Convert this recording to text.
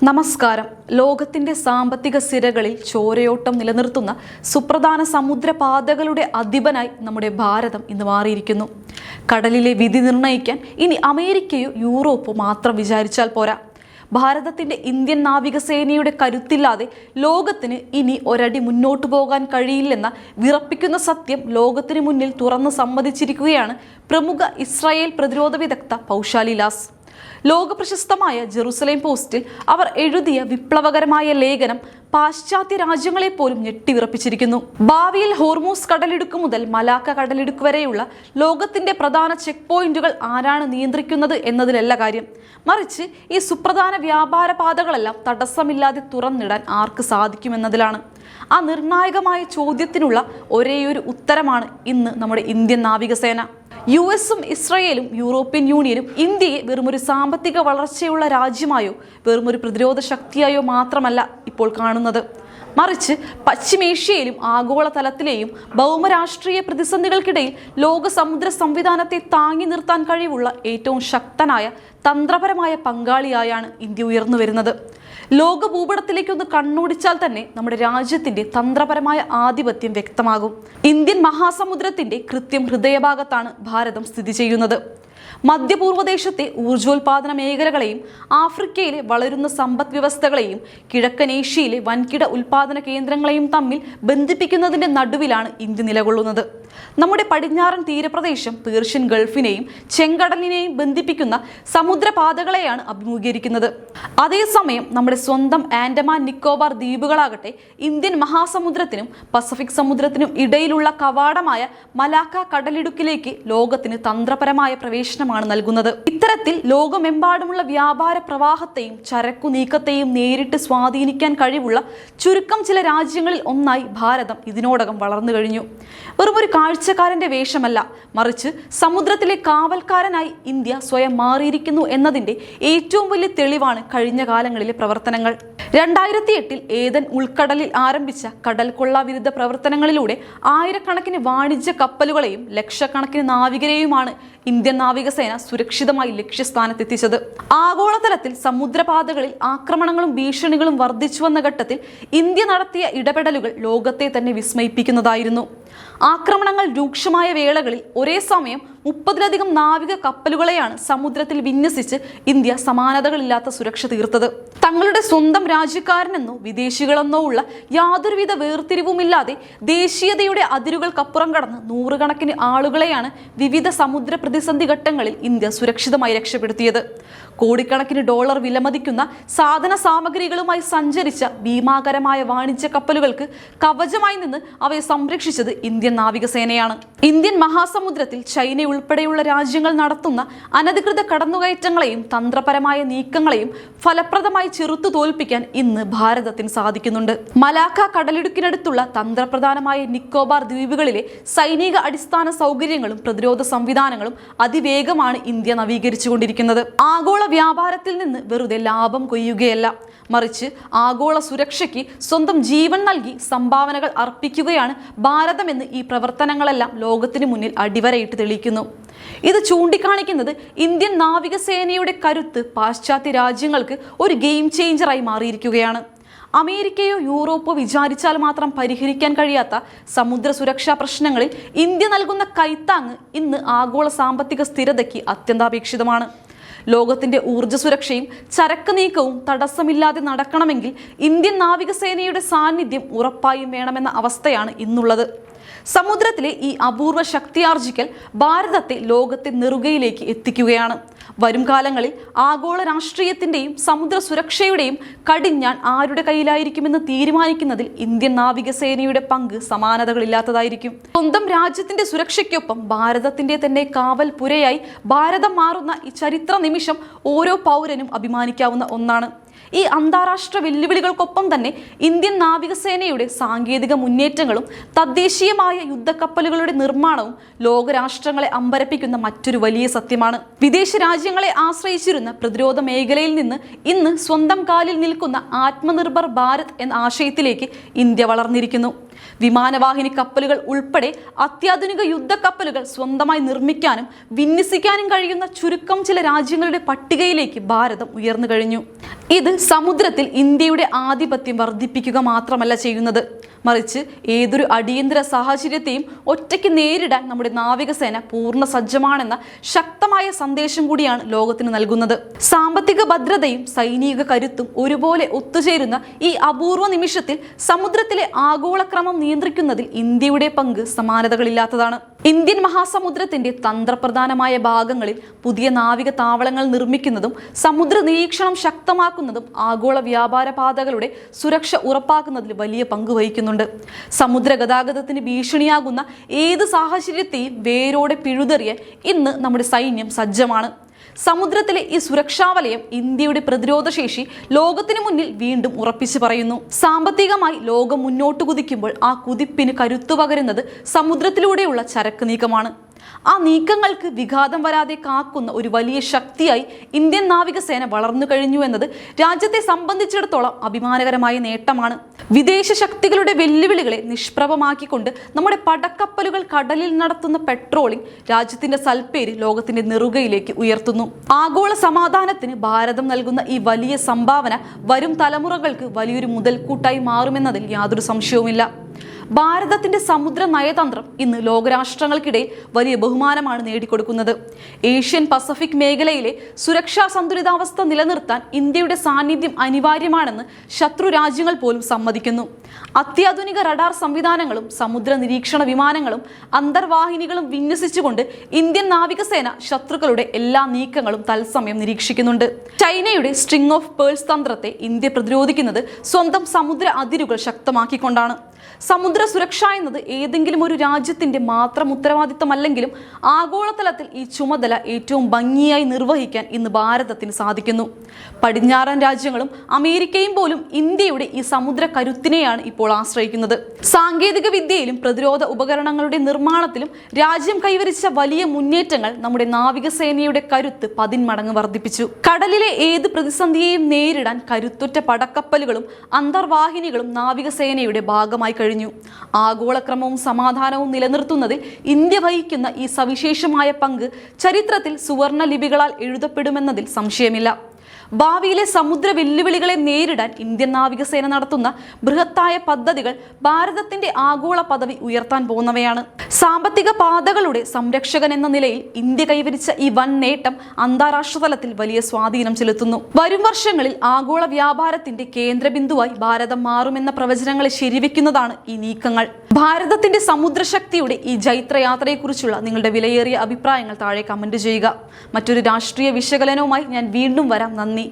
നമസ്കാരം. ലോകത്തിന്റെ സാമ്പത്തിക സിരകളിൽ ചോരയോട്ടം നിലനിർത്തുന്ന സുപ്രധാന സമുദ്രപാതകളുടെ അധിപനായി നമ്മുടെ ഭാരതം ഇന്ന് മാറിയിരിക്കുന്നു. കടലിലെ വിധി നിർണ്ണയിക്കാൻ ഇനി അമേരിക്കയോ യൂറോപ്പോ മാത്രം വിചാരിച്ചാൽ പോരാ. ഭാരതത്തിന്റെ ഇന്ത്യൻ നാവികസേനയുടെ കരുത്തില്ലാതെ ലോകത്തിന് ഇനി ഒരടി മുന്നോട്ടു പോകാൻ കഴിയില്ലെന്ന വിറപ്പിക്കുന്ന സത്യം ലോകത്തിന് മുന്നിൽ തുറന്നു സമ്മതിച്ചിരിക്കുകയാണ് പ്രമുഖ ഇസ്രായേൽ പ്രതിരോധ വിദഗ്ധ പൗഷാലി ലാസ്. ലോകപ്രശസ്തമായ ജെറുസലേം പോസ്റ്റിൽ അവർ എഴുതിയ വിപ്ലവകരമായ ലേഖനം പാശ്ചാത്യ രാജ്യങ്ങളെ പോലും ഞെട്ടിവിറപ്പിച്ചിരിക്കുന്നു. ഭാവിയിൽ ഹോർമൂസ് കടലിടുക്ക് മുതൽ മലാക്ക കടലിടുക്ക് വരെയുള്ള ലോകത്തിന്റെ പ്രധാന ചെക്ക് പോയിന്റുകൾ ആരാണ് നിയന്ത്രിക്കുന്നത് എന്നതിലല്ല കാര്യം, മറിച്ച് ഈ സുപ്രധാന വ്യാപാര പാതകളെല്ലാം തടസ്സമില്ലാതെ തുറന്നിടാൻ ആർക്ക് സാധിക്കുമെന്നതിലാണ്. ആ നിർണായകമായ ചോദ്യത്തിനുള്ള ഒരേയൊരു ഉത്തരമാണ് ഇന്ന് നമ്മുടെ ഇന്ത്യൻ നാവികസേന. US-ഉം ഇസ്രായേലും യൂറോപ്യൻ യൂണിയനും ഇന്ത്യയെ വെറുമൊരു സാമ്പത്തിക വളർച്ചയുള്ള രാജ്യമായോ വെറുമൊരു പ്രതിരോധ ശക്തിയായോ മാത്രമല്ല ഇപ്പോൾ കാണുന്നത്, മറിച്ച് പശ്ചിമേഷ്യയിലും ആഗോളതലത്തിലെയും ഭൗമരാഷ്ട്രീയ പ്രതിസന്ധികൾക്കിടയിൽ ലോക സമുദ്ര സംവിധാനത്തെ താങ്ങി നിർത്താൻ കഴിവുള്ള ഏറ്റവും ശക്തനായ തന്ത്രപരമായ പങ്കാളിയായാണ് ഇന്ത്യ ഉയർന്നു വരുന്നത്. ലോക ഭൂപടത്തിലേക്കൊന്ന് കണ്ണോടിച്ചാൽ തന്നെ നമ്മുടെ രാജ്യത്തിന്റെ തന്ത്രപരമായ ആധിപത്യം വ്യക്തമാകും. ഇന്ത്യൻ മഹാസമുദ്രത്തിന്റെ കൃത്യം ഹൃദയഭാഗത്താണ് ഭാരതം സ്ഥിതി ചെയ്യുന്നത്. മധ്യപൂർവ്വദേശത്തെ ഊർജോൽപാദന മേഖലകളെയും ആഫ്രിക്കയിലെ വളരുന്ന സമ്പദ് വ്യവസ്ഥകളെയും കിഴക്കൻ ഏഷ്യയിലെ വൻകിട ഉൽപാദന കേന്ദ്രങ്ങളെയും തമ്മിൽ ബന്ധിപ്പിക്കുന്നതിന്റെ നടുവിലാണ് ഇന്ത്യ നിലകൊള്ളുന്നത്. നമ്മുടെ പടിഞ്ഞാറൻ തീരപ്രദേശം പേർഷ്യൻ ഗൾഫിനെയും ചെങ്കടലിനെയും ബന്ധിപ്പിക്കുന്ന സമുദ്രപാതകളെയാണ് അഭിമുഖീകരിക്കുന്നത്. അതേസമയം നമ്മുടെ സ്വന്തം ആൻഡമാൻ നിക്കോബാർ ദ്വീപുകളാകട്ടെ ഇന്ത്യൻ മഹാസമുദ്രത്തിനും പസഫിക് സമുദ്രത്തിനും ഇടയിലുള്ള കവാടമായ മലാക്ക കടലിടുക്കിലേക്ക് ലോകത്തിന് തന്ത്രപരമായ പ്രവേശനമാണ് നൽകുന്നത്. ഇത്തരത്തിൽ ലോകമെമ്പാടുമുള്ള വ്യാപാര പ്രവാഹത്തെയും ചരക്കു നീക്കത്തെയും നേരിട്ട് സ്വാധീനിക്കാൻ കഴിവുള്ള ചുരുക്കം ചില രാജ്യങ്ങളിൽ ഒന്നായി ഭാരതം ഇതിനോടകം വളർന്നു കഴിഞ്ഞു. വെറുമൊരു കാഴ്ചക്കാരന്റെ വേഷമല്ല, മറിച്ച് സമുദ്രത്തിലെ കാവൽക്കാരനായി ഇന്ത്യ സ്വയം മാറിയിരിക്കുന്നു എന്നതിന്റെ ഏറ്റവും വലിയ തെളിവാണ് കഴിഞ്ഞ കാലങ്ങളിലെ പ്രവർത്തനങ്ങൾ. 2008 ഏതൻ ഉൾക്കടലിൽ ആരംഭിച്ച കടൽ കൊള്ള വിരുദ്ധ പ്രവർത്തനങ്ങളിലൂടെ ആയിരക്കണക്കിന് വാണിജ്യ കപ്പലുകളെയും ലക്ഷക്കണക്കിന് നാവികരെയുമാണ് ഇന്ത്യൻ നാവികസേന സുരക്ഷിതമായി ലക്ഷ്യസ്ഥാനത്തെത്തിച്ചത്. ആഗോളതലത്തിൽ സമുദ്രപാതകളിൽ ആക്രമണങ്ങളും ഭീഷണികളും വർദ്ധിച്ചു വന്ന ഘട്ടത്തിൽ ഇന്ത്യ നടത്തിയ ഇടപെടലുകൾ ലോകത്തെ തന്നെ വിസ്മയിപ്പിക്കുന്നതായിരുന്നു. ആക്രമണങ്ങൾ രൂക്ഷമായ വേളകളിൽ ഒരേ സമയം 30-ലധികം നാവിക കപ്പലുകളെയാണ് സമുദ്രത്തിൽ വിന്യസിച്ച് ഇന്ത്യ സമാനതകളില്ലാത്ത സുരക്ഷ തീർത്തത്. തങ്ങളുടെ സ്വന്തം രാജ്യക്കാരനെന്നോ വിദേശികളെന്നോ ഉള്ള യാതൊരുവിധ വേർതിരിവുമില്ലാതെ ദേശീയതയുടെ അതിരുകൾക്കപ്പുറം കടന്ന് നൂറുകണക്കിന് ആളുകളെയാണ് വിവിധ സമുദ്ര പ്രതിസന്ധി ഘട്ടങ്ങളിൽ ഇന്ത്യ സുരക്ഷിതമായി രക്ഷപ്പെടുത്തിയത്. കോടിക്കണക്കിന് ഡോളർ വിലമതിക്കുന്ന സാധന സാമഗ്രികളുമായി സഞ്ചരിച്ച ഭീമാകരമായ വാണിജ്യ കപ്പലുകൾക്ക് കവചമായി നിന്ന് അവയെ സംരക്ഷിച്ചത് ഇന്ത്യൻ നാവികസേനയാണ്. ഇന്ത്യൻ മഹാസമുദ്രത്തിൽ ചൈന ഉൾപ്പെടെയുള്ള രാജ്യങ്ങൾ നടത്തുന്ന അനധികൃത കടന്നുകയറ്റങ്ങളെയും തന്ത്രപരമായ നീക്കങ്ങളെയും ഫലപ്രദമായി ചെറുത്തു തോൽപ്പിക്കാൻ ഇന്ന് ഭാരതത്തിന് സാധിക്കുന്നുണ്ട്. മലാക്ക കടലിടുക്കിനടുത്തുള്ള തന്ത്രപ്രധാനമായ നിക്കോബാർ ദ്വീപുകളിലെ സൈനിക അടിസ്ഥാന സൗകര്യങ്ങളും പ്രതിരോധ സംവിധാനങ്ങളും അതിവേഗമാണ് ഇന്ത്യ നവീകരിച്ചുകൊണ്ടിരിക്കുന്നത്. ആഗോള വ്യാപാരത്തിൽ നിന്ന് വെറുതെ ലാഭം കൊയ്യുകയല്ല, മറിച്ച് ആഗോള സുരക്ഷയ്ക്ക് സ്വന്തം ജീവൻ നൽകി സംഭാവനകൾ അർപ്പിക്കുകയാണ് ഭാരതമെന്ന് ഈ പ്രവർത്തനങ്ങളെല്ലാം ലോകത്തിന് മുന്നിൽ അടിവരയിട്ട് തെളിയിക്കുന്നു. ഇത് ചൂണ്ടിക്കാണിക്കുന്നത് ഇന്ത്യൻ നാവികസേനയുടെ കരുത്ത് പാശ്ചാത്യ രാജ്യങ്ങൾക്ക് ഒരു ഗെയിം ചേഞ്ചറായി മാറിയിരിക്കുകയാണ്. അമേരിക്കയോ യൂറോപ്പോ വിചാരിച്ചാൽ മാത്രം പരിഹരിക്കാൻ കഴിയാത്ത സമുദ്ര സുരക്ഷാ പ്രശ്നങ്ങളിൽ ഇന്ത്യ നൽകുന്ന കൈത്താങ്ങ് ഇന്ന് ആഗോള സാമ്പത്തിക സ്ഥിരതയ്ക്ക് അത്യന്താപേക്ഷിതമാണ്. ലോകത്തിന്റെ ഊർജ്ജ സുരക്ഷയും ചരക്ക് നീക്കവും തടസ്സമില്ലാതെ നടക്കണമെങ്കിൽ ഇന്ത്യൻ നാവികസേനയുടെ സാന്നിധ്യം ഉറപ്പായും വേണമെന്ന അവസ്ഥയാണ് ഇന്നുള്ളത്. സമുദ്രത്തിലെ ഈ അപൂർവ ശക്തിയാർജിക്കൽ ഭാരതത്തെ ലോകത്തെ നെറുകയിലേക്ക് എത്തിക്കുകയാണ്. വരും കാലങ്ങളിൽ ആഗോള രാഷ്ട്രീയത്തിന്റെയും സമുദ്ര സുരക്ഷയുടെയും കടിഞ്ഞാൺ ആരുടെ കയ്യിലായിരിക്കുമെന്ന് തീരുമാനിക്കുന്നതിൽ ഇന്ത്യൻ നാവികസേനയുടെ പങ്ക് സമാനതകളില്ലാത്തതായിരിക്കും. സ്വന്തം രാജ്യത്തിന്റെ സുരക്ഷയ്ക്കൊപ്പം ഭാരതത്തിന്റെ തന്നെ കാവൽ പുരയായി ഭാരതം മാറുന്ന ഈ ചരിത്ര നിമിഷം ഓരോ പൗരനും അഭിമാനിക്കാവുന്ന ഒന്നാണ്. ഈ അന്താരാഷ്ട്ര വെല്ലുവിളികൾക്കൊപ്പം തന്നെ ഇന്ത്യൻ നാവികസേനയുടെ സാങ്കേതിക മുന്നേറ്റങ്ങളും തദ്ദേശീയമായ യുദ്ധക്കപ്പലുകളുടെ നിർമ്മാണവും ലോകരാഷ്ട്രങ്ങളെ അമ്പരപ്പിക്കുന്ന മറ്റൊരു വലിയ സത്യമാണ്. വിദേശ രാജ്യങ്ങളെ ആശ്രയിച്ചിരുന്ന പ്രതിരോധ മേഖലയിൽ നിന്ന് ഇന്ന് സ്വന്തം കാലിൽ നിൽക്കുന്ന ആത്മനിർഭർ ഭാരത് എന്ന ആശയത്തിലേക്ക് ഇന്ത്യ വളർന്നിരിക്കുന്നു. വിമാനവാഹിനി കപ്പലുകൾ ഉൾപ്പെടെ അത്യാധുനിക യുദ്ധക്കപ്പലുകൾ സ്വന്തമായി നിർമ്മിക്കാനും വിന്യസിക്കാനും കഴിയുന്ന ചുരുക്കം ചില രാജ്യങ്ങളുടെ പട്ടികയിലേക്ക് ഭാരതം ഉയർന്നു കഴിഞ്ഞു. ഇത് സമുദ്രത്തിൽ ഇന്ത്യയുടെ ആധിപത്യം വർദ്ധിപ്പിക്കുക മാത്രമല്ല ചെയ്യുന്നത്, മറിച്ച് ഏതൊരു അടിയന്തര സാഹചര്യത്തെയും ഒറ്റയ്ക്ക് നേരിടാൻ നമ്മുടെ നാവികസേന പൂർണ്ണ സജ്ജമാണെന്ന ശക്തമായ സന്ദേശം കൂടിയാണ് ലോകത്തിന് നൽകുന്നത്. സാമ്പത്തിക ഭദ്രതയും സൈനിക കരുത്തും ഒരുപോലെ ഒത്തുചേരുന്ന ഈ അപൂർവ നിമിഷത്തിൽ സമുദ്രത്തിലെ ആഗോളക്രമം നിയന്ത്രിക്കുന്നതിൽ ഇന്ത്യയുടെ പങ്ക് സമാനതകളില്ലാത്തതാണ്. ഇന്ത്യൻ മഹാസമുദ്രത്തിന്റെ തന്ത്രപ്രധാനമായ ഭാഗങ്ങളിൽ പുതിയ നാവിക താവളങ്ങൾ നിർമ്മിക്കുന്നതും സമുദ്ര നിരീക്ഷണം ശക്തമാക്കുന്നതും ആഗോള വ്യാപാര പാതകളുടെ സുരക്ഷ ഉറപ്പാക്കുന്നതിൽ വലിയ പങ്ക് വഹിക്കുന്നുണ്ട്. സമുദ്ര ഗതാഗതത്തിന് ഭീഷണിയാകുന്ന ഏത് സാഹചര്യത്തെയും വേരോടെ പിഴുതെറിയാൻ ഇന്ന് നമ്മുടെ സൈന്യം സജ്ജമാണ്. സമുദ്രത്തിലെ ഈ സുരക്ഷാവലയം ഇന്ത്യയുടെ പ്രതിരോധശേഷി ലോകത്തിന് മുന്നിൽ വീണ്ടും ഉറപ്പിച്ചു പറയുന്നു. സാമ്പത്തികമായി ലോകം മുന്നോട്ട് കുതിക്കുമ്പോൾ ആ കുതിപ്പിന് കരുത്തു പകരുന്നത് സമുദ്രത്തിലൂടെയുള്ള ചരക്ക് നീക്കമാണ്. ആ നീക്കങ്ങൾക്ക് വിഘാതം വരാതെ കാക്കുന്ന ഒരു വലിയ ശക്തിയായി ഇന്ത്യൻ നാവികസേന വളർന്നു കഴിഞ്ഞു എന്നത് രാജ്യത്തെ സംബന്ധിച്ചിടത്തോളം അഭിമാനകരമായ നേട്ടമാണ്. വിദേശ ശക്തികളുടെ വെല്ലുവിളികളെ നിഷ്പ്രഭമാക്കിക്കൊണ്ട് നമ്മുടെ പടക്കപ്പലുകൾ കടലിൽ നടത്തുന്ന പെട്രോളിംഗ് രാജ്യത്തിന്റെ സൽപ്പേര് ലോകത്തിന്റെ നെറുകയിലേക്ക് ഉയർത്തുന്നു. ആഗോള സമാധാനത്തിന് ഭാരതം നൽകുന്ന ഈ വലിയ സംഭാവന വരും തലമുറകൾക്ക് വലിയൊരു മുതൽക്കൂട്ടായി മാറുമെന്നതിൽ യാതൊരു സംശയവുമില്ല. ഭാരതത്തിന്റെ സമുദ്ര നയതന്ത്രം ഇന്ന് ലോകരാഷ്ട്രങ്ങൾക്കിടയിൽ വലിയ ബഹുമാനമാണ് നേടിക്കൊടുക്കുന്നത്. ഏഷ്യൻ പസഫിക് മേഖലയിലെ സുരക്ഷാ സന്തുലിതാവസ്ഥ നിലനിർത്താൻ ഇന്ത്യയുടെ സാന്നിധ്യം അനിവാര്യമാണെന്ന് ശത്രു രാജ്യങ്ങൾ പോലും സമ്മതിക്കുന്നു. അത്യാധുനിക റഡാർ സംവിധാനങ്ങളും സമുദ്ര നിരീക്ഷണ വിമാനങ്ങളും അന്തർവാഹിനികളും വിന്യസിച്ചുകൊണ്ട് ഇന്ത്യൻ നാവികസേന ശത്രുക്കളുടെ എല്ലാ നീക്കങ്ങളും തത്സമയം നിരീക്ഷിക്കുന്നുണ്ട്. ചൈനയുടെ സ്ട്രിംഗ് ഓഫ് പേൾസ് തന്ത്രത്തെ ഇന്ത്യ പ്രതിരോധിക്കുന്നത് സ്വന്തം സമുദ്ര അതിരുകൾ ശക്തമാക്കിക്കൊണ്ടാണ്. സമുദ്ര സുരക്ഷ എന്നത് ഏതെങ്കിലും ഒരു രാജ്യത്തിന്റെ മാത്രം ഉത്തരവാദിത്തമല്ലെങ്കിലും ആഗോളതലത്തിൽ ഈ ചുമതല ഏറ്റവും ഭംഗിയായി നിർവഹിക്കാൻ ഇന്ന് ഭാരതത്തിന് സാധിക്കുന്നു. പടിഞ്ഞാറൻ രാജ്യങ്ങളും അമേരിക്കയും പോലും ഇന്ത്യയുടെ ഈ സമുദ്ര കരുത്തിനെയാണ് ഇപ്പോൾ ആശ്രയിക്കുന്നത്. സാങ്കേതിക വിദ്യയിലും പ്രതിരോധ ഉപകരണങ്ങളുടെ നിർമ്മാണത്തിലും രാജ്യം കൈവരിച്ച വലിയ മുന്നേറ്റങ്ങൾ നമ്മുടെ നാവികസേനയുടെ കരുത്ത് 10 മടങ്ങ് വർദ്ധിപ്പിച്ചു. കടലിലെ ഏത് പ്രതിസന്ധിയെയും നേരിടാൻ കരുത്തുറ്റ പടക്കപ്പലുകളും അന്തർവാഹിനികളും നാവികസേനയുടെ ഭാഗമായി കഴിഞ്ഞു. ആഗോളക്രമവും സമാധാനവും നിലനിർത്തുന്നതിൽ ഇന്ത്യ വഹിക്കുന്ന ഈ സവിശേഷമായ പങ്ക് ചരിത്രത്തിൽ സുവർണ ലിപികളാൽ എഴുതപ്പെടുമെന്നതിൽ സംശയമില്ല. ഭാവിയിലെ സമുദ്ര വെല്ലുവിളികളെ നേരിടാൻ ഇന്ത്യൻ നാവികസേന നടത്തുന്ന ബൃഹത്തായ പദ്ധതികൾ ഭാരതത്തിന്റെ ആഗോള പദവി ഉയർത്താൻ പോകുന്നവയാണ്. സാമ്പത്തിക പാതകളുടെ സംരക്ഷകൻ എന്ന നിലയിൽ ഇന്ത്യ കൈവരിച്ച ഈ വൻ നേട്ടം അന്താരാഷ്ട്ര തലത്തിൽ വലിയ സ്വാധീനം ചെലുത്തുന്നു. വരും വർഷങ്ങളിൽ ആഗോള വ്യാപാരത്തിന്റെ കേന്ദ്രബിന്ദുവായി ഭാരതം മാറുമെന്ന പ്രവചനങ്ങളെ ശരിവെക്കുന്നതാണ് ഈ നീക്കങ്ങൾ. ഭാരതത്തിന്റെ സമുദ്രശക്തിയുടെ ഈ ജൈത്രയാത്രയെക്കുറിച്ചുള്ള നിങ്ങളുടെ വിലയേറിയ അഭിപ്രായങ്ങൾ താഴെ കമന്റ് ചെയ്യുക. മറ്റൊരു രാഷ്ട്രീയ വിശകലനവുമായി ഞാൻ വീണ്ടും വരാം. നന്ദി.